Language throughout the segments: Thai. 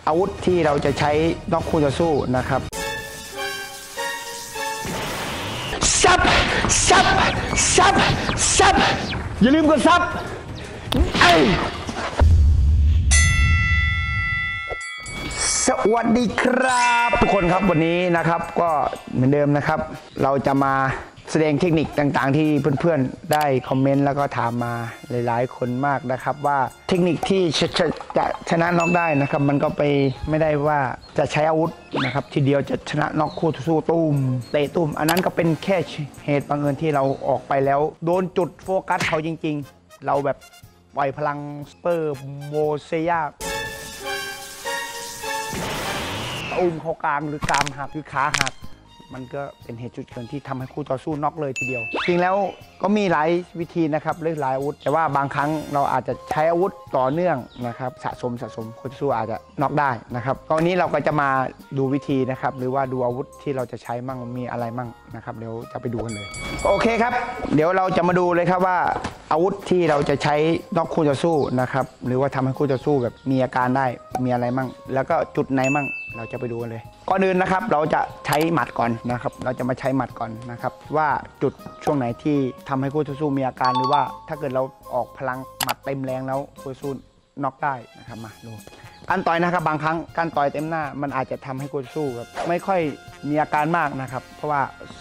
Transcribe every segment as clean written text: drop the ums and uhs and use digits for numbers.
อาวุธที่เราจะใช้น็อกคู่ต่อสู้นะครับซับซับซับซับอย่าลืมกดซับสวัสดีครับทุกคนครับวันนี้นะครับก็เหมือนเดิมนะครับเราจะมาแสดงเทคนิคต่างๆที่เพื่อนๆได้คอมเมนต์แล้วก็ถามมาหลายๆคนมากนะครับว่าเทคนิคที่จะชนะน็อกได้นะครับมันก็ไปไม่ได้ว่าจะใช้อาวุธนะครับทีเดียวจะชนะน็อกคู่ต่อสู้ตุ้มเตะตุ้มอันนั้นก็เป็นแค่เหตุบังเอิญที่เราออกไปแล้วโดนจุดโฟกัสเขาจริงๆเราแบบปล่อยพลังสเปอร์โมเซียอุ้มเขากลางหรือกรามหักหรือขาหักมันก็เป็นเหตุจุดเกิดที่ทำให้คู่ต่อสู้น็อกเลยทีเดียวจริงแล้วก็มีหลายวิธีนะครับหรือหลายอาวุธแต่ว่าบางครั้งเราอาจจะใช้อาวุธต่อเนื่องนะครับสะสมคู่ต่อสู้อาจจะน็อกได้นะครับตอนนี้เราก็จะมาดูวิธีนะครับหรือว่าดูอาวุธที่เราจะใช้มั่งมีอะไรมั่งนะครับเดี๋ยวจะไปดูกันเลยโอเคครับเดี๋ยวเราจะมาดูเลยครับว่าอาวุธที่เราจะใช้น็อกคู่ต่อสู้นะครับหรือว่าทำให้คู่ต่อสู้แบบมีอาการได้มีอะไรมั่งแล้วก็จุดไหนมั่งเราจะไปดูกันเลยก่อนอื่นนะครับเราจะใช้หมัดก่อนนะครับเราจะมาใช้หมัดก่อนนะครับว่าจุดช่วงไหนที่ทำให้คู่ต่อสู้มีอาการหรือว่าถ้าเกิดเราออกพลังหมัดเต็มแรงแล้วคู่ต่อสู้น็อกได้นะครับมาดูการต่อยนะครับบางครั้งการต่อยเต็มหน้ามันอาจจะทำให้คู่ต่อสู้แบบไม่ค่อยมีอาการมากนะครับเพราะว่า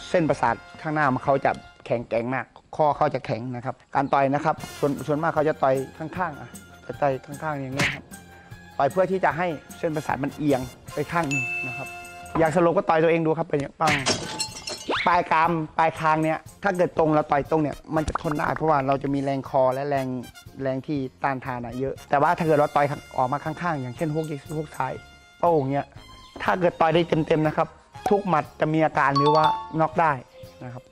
เส้นประสาทข้างหน้ามันเขาจะแข็งแกร่งมากคอเขาจะแข็งนะครับการต่อยนะครับส่วนมากเขาจะต่อยข้างๆจะต่อยข้างๆอย่างนี้ครับต่อยเพื่อที่จะให้เส้นประสาทมันเอียงไปข้างนึงนะครับอยากสลบก็ต่อยตัวเองดูครับเป็นอย่างปังปลายคางเนี่ยถ้าเกิดตรงเราต่อยตรงเนี่ยมันจะทนได้เพราะว่าเราจะมีแรงคอและแรงที่ต้านทานเยอะแต่ว่าถ้าเกิดเราต่อยออกมาข้างๆอย่างเช่นฮุกซ้ายโป้งเนี่ยถ้าเกิดต่อยได้เต็มๆนะครับทุกหมัดจะมีอาการหรือว่าน็อกได้นะครับ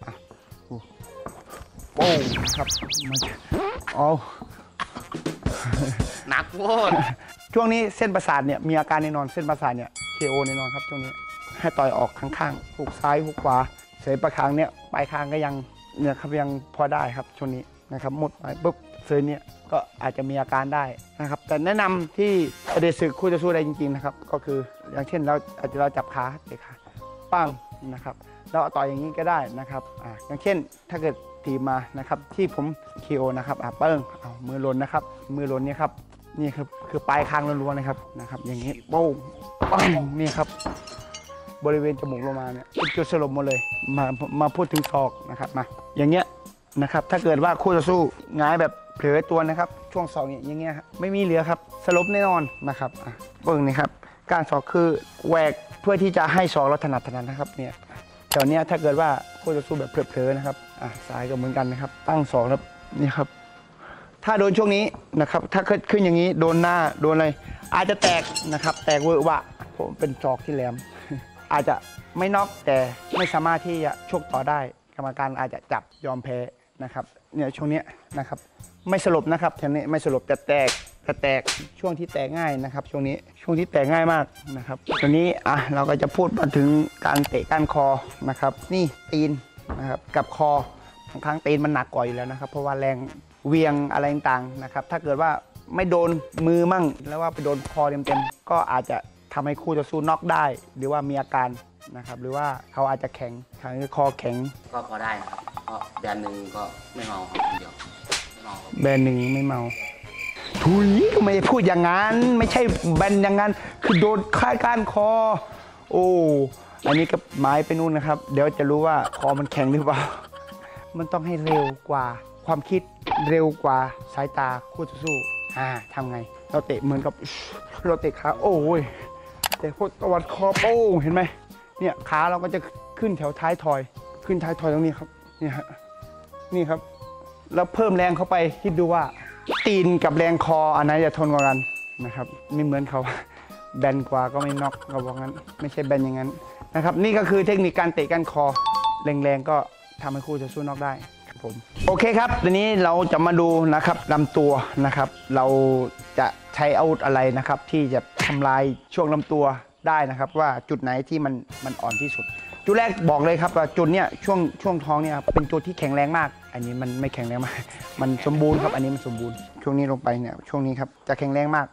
โป้งครับมันหนักโคตรช่วงนี้เส้นประสาทเนี่ยมีอาการแน่นอนเส้นประสาทเนี่ย KO แน่นอนครับช่วงนี้ให้ต่อยออกข้างๆฮุกซ้ายฮุกขวาเสยปลายคางเนี่ยปลายคางก็ยังเนี่ยครับยังพอได้ครับช่วงนี้นะครับหมดไปปุ๊บเสยเนี่ยก็อาจจะมีอาการได้นะครับแต่แนะนำที่ประเดศึกคู่จะสู้ได้จริงๆนะครับก็คืออย่างเช่นเราจับขาเตะขาปั้งนะครับเราต่อยอย่างนี้ก็ได้นะครับอย่างเช่นถ้าเกิดทีมานะครับที่ผม KO นะครับเปิ้งเอามือลนนะครับมือลนเนี่ยครับนี่คือปลายคางล้วนๆนะครับอย่างนี้โป้งนี่ครับบริเวณจมูกลงมาเนี่ยเป็นจุดสลบหมดเลยมาพูดถึงศอกนะครับมาอย่างเงี้ยนะครับถ้าเกิดว่าคู่ต่อสู้หงายแบบเผลอตัวนะครับช่วงศอกอย่างเงี้ยไม่มีเหลือครับสลบแน่นอนนะครับเบิ้งนี่ครับการศอกคือแหวกเพื่อที่จะให้ศอกเราถนัดนะครับเนี่ยแถวเนี้ยถ้าเกิดว่าคู่ต่อสู้แบบเผลอๆนะครับซ้ายก็เหมือนกันนะครับตั้งศอกแล้วนี่ครับถ้าโดนช่วงนี้นะครับถ้าขึ้นอย่างนี้โดนหน้าโดนอะไรอาจจะแตกนะครับแตกเวอร์วะผมเป็นศอกที่แหลมอาจจะไม่น็อกแต่ไม่สามารถที่จะชกต่อได้กรรมการอาจจะจับยอมแพ้นะครับเนี่ยช่วงนี้นะครับไม่สลบนะครับแถวนี้ไม่สลบแต่แตกช่วงที่แตกง่ายนะครับช่วงที่แตกง่ายมากนะครับตอนนี้เราก็จะพูดมาถึงการเตะก้านคอนะครับนี่ตีนนะครับกับคอบางครั้งตีนมันหนักกว่าอยู่แล้วนะครับเพราะว่าแรงเวียงอะไรต่างๆนะครับถ้าเกิดว่าไม่โดนมือมั่งแล้วว่าไปโดนคอเต็มๆก็อาจจะทำให้คู่ต่อสู้น็อกได้หรือว่ามีอาการนะครับหรือว่าเขาอาจจะแข็งคอแข็งก็พอได้ครับก็แบรนด์หนึ่งก็ไม่เมาครับคนเดียวไม่เมาแบรนด์หนึ่งไม่เมาถุยก็ไม่ได้พูดอย่างนั้นไม่ใช่แบรนด์อย่างนั้นคือโดนค่ายก้านคอโอ้อันนี้ก็หมายไปนู่นนะครับเดี๋ยวจะรู้ว่าคอมันแข็งหรือเปล่ามันต้องให้เร็วกว่าความคิดเร็วกว่าสายตาคู่ต่อสู้ทำไงเราเตะเหมือนกับเราเตะขาโอ้ยแต่พวกตวัดคอโป้เห็นไหมเนี่ยขาเราก็จะขึ้นแถวท้ายทอยตรงนี้ครับนี่ครับแล้วเพิ่มแรงเข้าไปคิดดูว่าตีนกับแรงคออันไหนจะทนกว่ากันนะครับไม่เหมือนเขาแบนกว่าก็ไม่น็อกเขาบอกงั้นไม่ใช่แบนอย่างนั้นนะครับนี่ก็คือเทคนิคการเตะก้านคอแรงๆก็ทำให้คู่จะสู้น็อกได้ครับผมโอเคครับทีนี้เราจะมาดูนะครับลำตัวนะครับเราจะใช้อาวุธอะไรนะครับที่จะทำลายช่วงลำตัวได้นะครับว่าจุดไหนที่มันอ่อนที่สุดจุดแรกบอกเลยครับว่าจุดเนี้ยช่วงท้องเนี่ยเป็นจุดที่แข็งแรงมากอันนี้มันไม่แข็งแรงมากมันสมบูรณ์ครับอันนี้มันสมบูรณ์ช่วงนี้ลงไปเนี่ยช่วงนี้ครับจะแข็งแรงมาก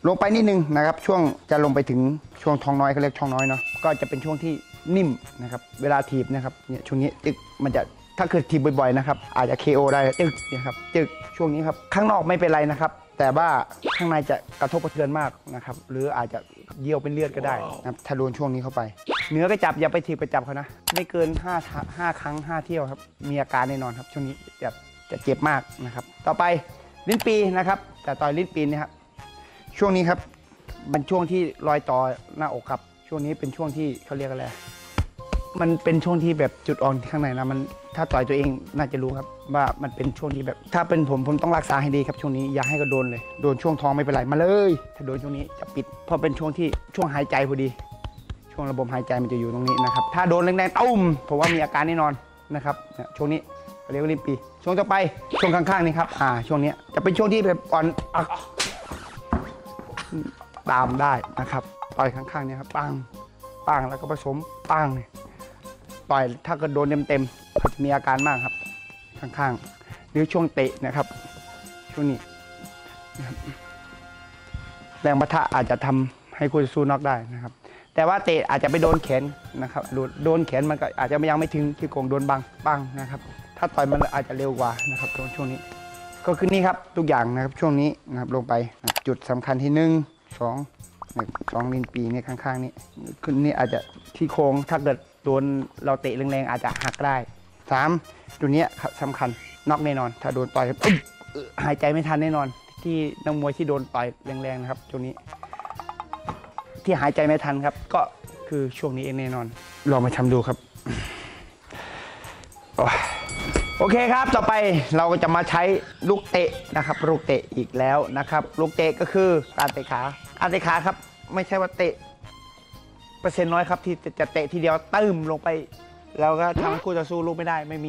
ลงไปนิดนึงนะครับช่วงจะลงไปถึงช่วงท้องน้อยเขาเรียกท้องน้อยเนาะก็จะเป็นช่วงที่นิ่มนะครับเวลาถีบนะครับเนี่ยช่วงนี้ตึกมันจะถ้าเกิดถีบบ่อยๆนะครับอาจจะ KO ได้ตึกเนี่ยครับตึกช่วงนี้ครับข้างนอกไม่เป็นไรนะครับแต่ว่าข้างในจะกระทบกระเทือนมากนะครับหรืออาจจะเยี่ยวเป็นเลือดก็ได้นะครับถ้าโดนช่วงนี้เข้าไปเนื้อกระจับอย่าไปถีบกระจับเขานะไม่เกิน5 ครั้ง 5 เที่ยวครับมีอาการแน่นอนครับช่วงนี้จะเจ็บมากนะครับต่อไปลิ้นปีนะครับแต่ต่อยลิ้นปีนี่ครับช่วงนี้ครับเป็นช่วงที่รอยต่อหน้าอกครับช่วงนี้เป็นช่วงที่เขาเรียกอะไรมันเป็นช่วงที่แบบจุดอ่อนข้างในนะมันถ้าต่อยตัวเองน่าจะรู้ครับว่ามันเป็นช่วงที่แบบถ้าเป็นผมต้องรักษาให้ดีครับช่วงนี้อย่าให้ก็โดนเลยโดนช่วงท้องไม่เป็นไรมาเลยถ้าโดนช่วงนี้จะปิดเพราะเป็นช่วงที่ช่วงหายใจพอดีช่วงระบบหายใจมันจะอยู่ตรงนี้นะครับถ้าโดนแรงๆตุ้มผมว่ามีอาการแน่นอนนะครับช่วงนี้เรียกว่าลิ้นปีช่วงต่อไปช่วงข้างๆนี่ครับช่วงนี้จะเป็นช่วงที่แบบอ่อนตามได้นะครับต่อยข้างๆเนี่ยครับปังแล้วก็ผสมปังต่อยถ้าเกิดโดนเต็มๆเขาจะมีอาการมากครับข้างๆหรือช่วงเตะนะครับช่วงนี้นะครับแรงปะทะอาจจะทำให้คู่ต่อสู้น็อกได้นะครับแต่ว่าเตะอาจจะไปโดนแขนนะครับโดนแขนมันก็อาจจะยังไม่ถึงที่โกงโดนปังนะครับถ้าต่อยมันอาจจะเร็วกว่านะครับช่วงนี้ก็คือนี่ครับทุกอย่างนะครับช่วงนี้นะครับลงไปจุดสำคัญที่2 ลิ้นปีนี่ข้างๆนี่ขึ้นนี่อาจจะที่โค้งถ้าเกิดโดนเราเตะแรงๆอาจจะหักได้3จุดนี้สำคัญน็อกแน่นอนถ้าโดนต่อยหายใจไม่ทันแน่นอนที่นักมวยที่โดนต่อยแรงๆนะครับช่วงนี้ที่หายใจไม่ทันครับก็คือช่วงนี้เองแน่นอนลองมาทำดูครับโอเคครับต่อไปเราก็จะมาใช้ลูกเตะนะครับลูกเตะอีกแล้วนะครับลูกเตะก็คือการเตะขาครับไม่ใช่ว่าเตะเปอร์เซ็นต์น้อยครับที่จะเตะทีเดียวตึ้มลงไปแล้วก็ทำให้คู่ต่อสู้ลูกไม่ได้ไม่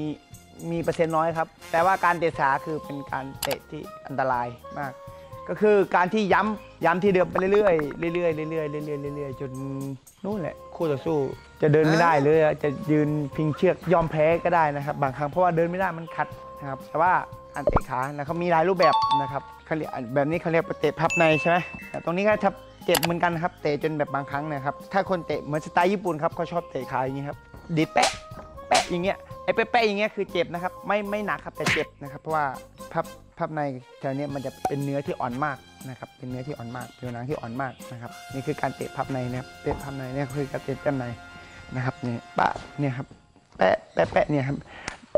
มีเปอร์เซ็นต์น้อยครับแต่ว่าการเตะขาคือเป็นการเตะที่อันตรายมากก็คือการที่ย้ำที่เดิมไปเรื่อยๆจนนู่นแหละคู่ต่อสู้จะเดินไม่ได้หรือจะยืนพิงเชือกยอมแพ้ก็ได้นะครับบางครั้งเพราะว่าเดินไม่ได้มันขัดนะครับแต่ว่าการเตะขานะครับมีหลายรูปแบบนะครับเขาเรียกแบบนี้เขาเรียกเตะพับในใช่ไหมแต่ตรงนี้ก็ทับเจ็บเหมือนกันครับเตะจนแบบบางครั้งนะครับถ้าคนเตะเหมือนสไตล์ญี่ปุ่นครับเขาชอบเตะขาอย่างนี้ครับดีดแปะอย่างเงี้ยไอ้แปะอย่างเงี้ยคือเจ็บนะครับไม่หนักครับแต่เจ็บนะครับเพราะว่าพับในแถวนี้มันจะเป็นเนื้อที่อ่อนมากนะครับเป็นเนื้อที่อ่อนมากผิวหนังที่อ่อนมากนะครับนี่คือการเตะพับในนะครับเตะพับในเนี่ยคือการเตะแป้นในนะครับนี่ปะเนี่ยครับแปะเนี่ยครับ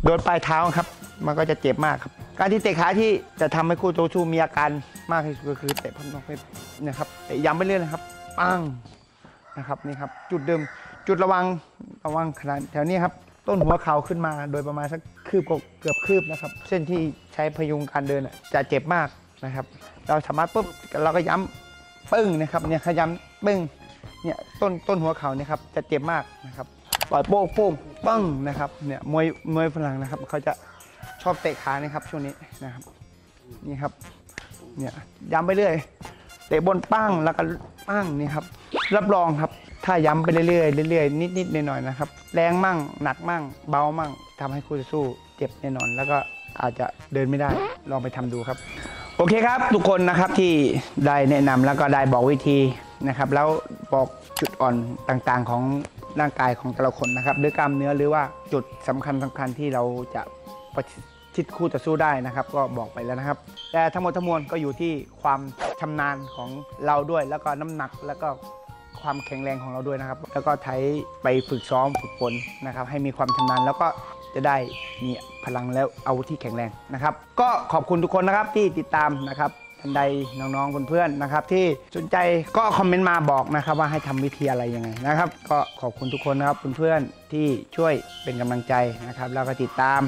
โดนปลายเท้าครับมันก็จะเจ็บมากครับการที่เตะขาที่จะทำให้คู่ต่อสู้มีอาการมากที่สุดก็คือเตะพับนอกนะครับเตะย้ำไปเรื่อยนะครับปังนะครับนี่ครับจุดเดิมจุดระวังขนาดแถวนี้ครับต้นหัวเข่าขึ้นมาโดยประมาณสักคืบเกือบคืบนะครับเส้นที่ใช้พยุงการเดินจะเจ็บมากนะครับเราสามารถปุ๊บเราก็ย้ำปึ้งนะครับเนี่ยขย้ำปึ้งเนี่ยต้นหัวเข่าเนี่ยครับจะเจ็บมากนะครับปล่อยโป้งปึ้งนะครับเนี่ยมวยฝรั่งนะครับเขาจะชอบเตะขานะครับช่วงนี้นะครับนี่ครับเนี่ยย้ำไปเรื่อยเตะบนปั้งแล้วก็ปั้งนี่ครับรับรองครับถ้าย้ำไปเรื่อยๆนิดๆหน่อยๆนะครับแรงมั่งหนักมั่งเบามั่งทำให้คู่ต่อสู้เจ็บแน่นอนแล้วก็อาจจะเดินไม่ได้ลองไปทำดูครับโอเคครับทุกคนนะครับที่ได้แนะนำแล้วก็ได้บอกวิธีนะครับแล้วบอกจุดอ่อนต่างๆของร่างกายของแต่ละคนนะครับด้วยกล้ามเนื้อหรือว่าจุดสำคัญที่เราจะประชิดคู่ต่อสู้ได้นะครับก็บอกไปแล้วนะครับแต่ทั้งหมดทั้งมวลก็อยู่ที่ความชำนาญของเราด้วยแล้วก็น้ำหนักแล้วก็ความแข็งแรงของเราด้วยนะครับแล้วก็ใช้ไปฝึกซ้อมฝึกฝนนะครับให้มีความชำนาญแล้วก็จะได้มีพลังแล้วอาวุธที่แข็งแรงนะครับก็ขอบคุณทุกคนนะครับที่ติดตามนะครับท่านใดน้องๆเพื่อนๆนะครับที่สนใจก็คอมเมนต์มาบอกนะครับว่าให้ทำวิธีอะไรยังไงนะครับก็ขอบคุณทุกคนนะครับเพื่อนๆที่ช่วยเป็นกำลังใจนะครับแล้วก็ติดตาม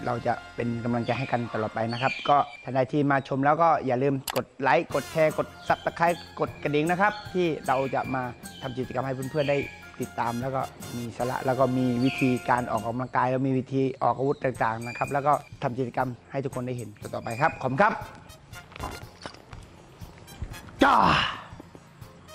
เราจะเป็นกำลังใจให้กันตลอดไปนะครับก็ท่านใดที่มาชมแล้วก็อย่าลืมกดไลค์กดแชร์กดซับสไครต์กดกระดิ่งนะครับที่เราจะมาทำกิจกรรมให้เพื่อนๆได้ติดตามแล้วก็มีสาระแล้วก็มีวิธีการออกกำลังกายแล้วมีวิธีออกอาวุธต่างๆนะครับแล้วก็ทำกิจกรรมให้ทุกคนได้เห็นต่อไปครับขอบคุณครับจ้า